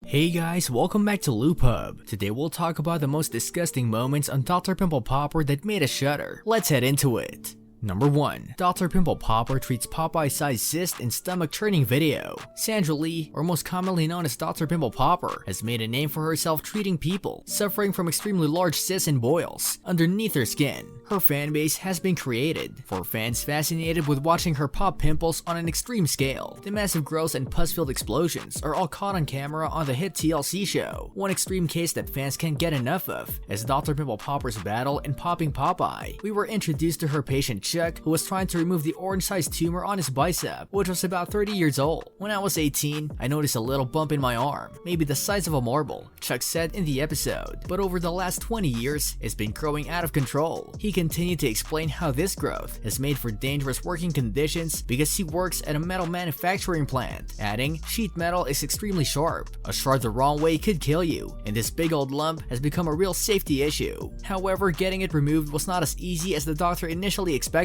Hey guys, welcome back to LoopHub. Today we'll talk about the most disgusting moments on Dr. Pimple Popper that made us shudder. Let's head into it. Number 1. Dr. Pimple Popper treats Popeye-sized cyst in stomach-churning video. Sandra Lee, or most commonly known as Dr. Pimple Popper, has made a name for herself treating people suffering from extremely large cysts and boils underneath their skin. Her fanbase has been created for fans fascinated with watching her pop pimples on an extreme scale. The massive growths and pus-filled explosions are all caught on camera on the hit TLC show. One extreme case that fans can't get enough of is Dr. Pimple Popper's battle in popping Popeye. We were introduced to her patient Chuck, who was trying to remove the orange-sized tumor on his bicep, which was about 30 years old. When I was 18, I noticed a little bump in my arm, maybe the size of a marble, Chuck said in the episode. But over the last 20 years, it's been growing out of control. He continued to explain how this growth is made for dangerous working conditions because he works at a metal manufacturing plant, adding, "Sheet metal is extremely sharp. A shard the wrong way could kill you, and this big old lump has become a real safety issue." However, getting it removed was not as easy as the doctor initially expected.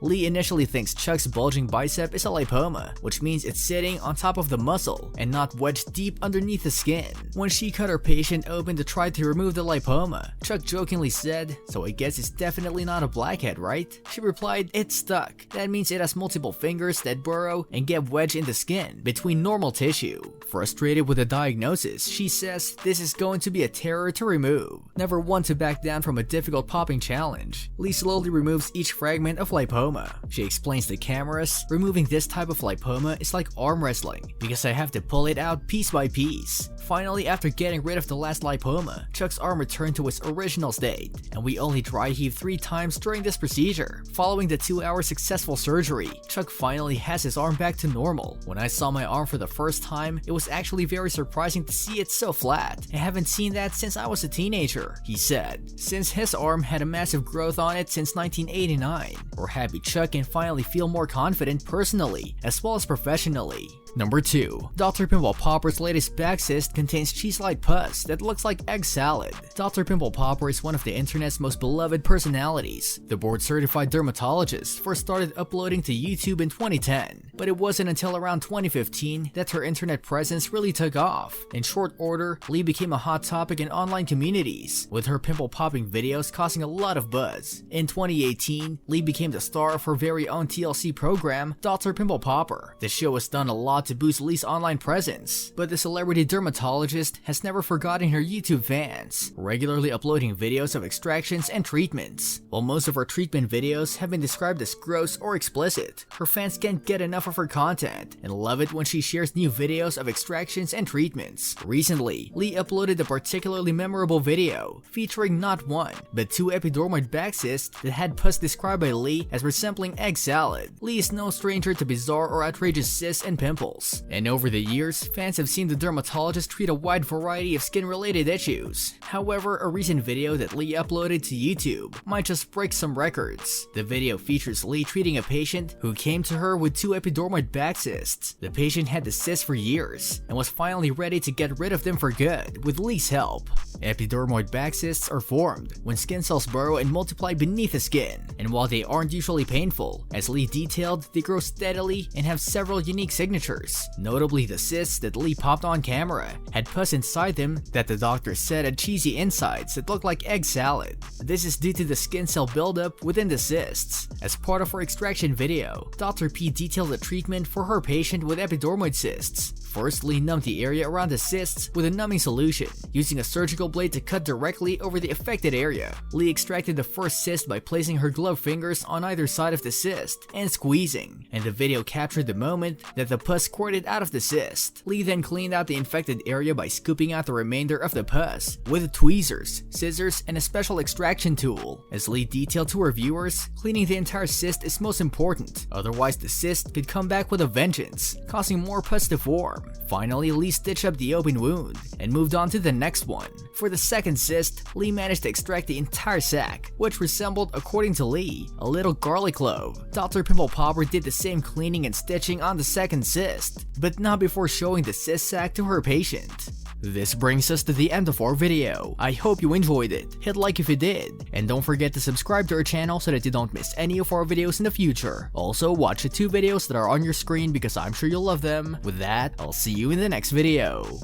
Lee initially thinks Chuck's bulging bicep is a lipoma, which means it's sitting on top of the muscle and not wedged deep underneath the skin. When she cut her patient open to try to remove the lipoma, Chuck jokingly said, "So I guess it's definitely not a blackhead, right?" She replied, "It's stuck. That means it has multiple fingers that burrow and get wedged in the skin between normal tissue." Frustrated with the diagnosis, she says this is going to be a terror to remove. Never one to back down from a difficult popping challenge, Lee slowly removes each fragment of lipoma. She explains to cameras, "Removing this type of lipoma is like arm wrestling because I have to pull it out piece by piece." Finally, after getting rid of the last lipoma, Chuck's arm returned to its original state, and we only dry heaved 3 times during this procedure. Following the 2-hour successful surgery, Chuck finally has his arm back to normal. "When I saw my arm for the first time, it was actually very surprising to see it so flat. I haven't seen that since I was a teenager," he said. Since his arm had a massive growth on it since 1989, we're happy Chuck can finally feel more confident personally as well as professionally. Number 2. Dr. Pimple Popper's latest back cyst contains cheese-like pus that looks like egg salad. Dr. Pimple Popper is one of the internet's most beloved personalities. The board-certified dermatologist first started uploading to YouTube in 2010, but it wasn't until around 2015 that her internet presence really took off. In short order, Lee became a hot topic in online communities, with her pimple-popping videos causing a lot of buzz. In 2018, Lee became the star of her very own TLC program, Dr. Pimple Popper. The show has done a lot to boost Lee's online presence, but the celebrity dermatologist has never forgotten her YouTube fans, regularly uploading videos of extractions and treatments. While most of her treatment videos have been described as gross or explicit, her fans can't get enough of her content and love it when she shares new videos of extractions and treatments. Recently, Lee uploaded a particularly memorable video featuring not one, but 2 epidermoid back cysts that had pus described by Lee as resembling egg salad. Lee is no stranger to bizarre or outrageous cysts and pimples. And over the years, fans have seen the dermatologist treat a wide variety of skin-related issues. However, a recent video that Lee uploaded to YouTube might just break some records. The video features Lee treating a patient who came to her with 2 epidermoid back cysts. The patient had the cysts for years and was finally ready to get rid of them for good with Lee's help. Epidermoid back cysts are formed when skin cells burrow and multiply beneath the skin, and while they aren't usually painful, as Lee detailed, they grow steadily and have several unique signatures. Notably, the cysts that Lee popped on camera had pus inside them that the doctor said had cheesy insides that looked like egg salad. This is due to the skin cell buildup within the cysts. As part of her extraction video, Dr. P detailed the treatment for her patient with epidermoid cysts. First, Lee numbed the area around the cysts with a numbing solution, using a surgical blade to cut directly over the affected area. Lee extracted the first cyst by placing her gloved fingers on either side of the cyst and squeezing, and the video captured the moment that the pus squirted out of the cyst. Lee then cleaned out the infected area by scooping out the remainder of the pus with tweezers, scissors, and a special extraction tool. As Lee detailed to her viewers, cleaning the entire cyst is most important, otherwise the cyst could come back with a vengeance, causing more pus to form. Finally, Lee stitched up the open wound and moved on to the next one. For the second cyst, Lee managed to extract the entire sac, which resembled, according to Lee, a little garlic clove. Dr. Pimple Popper did the same cleaning and stitching on the second cyst, but not before showing the cyst sac to her patient. This brings us to the end of our video. I hope you enjoyed it. Hit like if you did, and don't forget to subscribe to our channel so that you don't miss any of our videos in the future. Also, watch the 2 videos that are on your screen because I'm sure you'll love them. With that, I'll see you in the next video.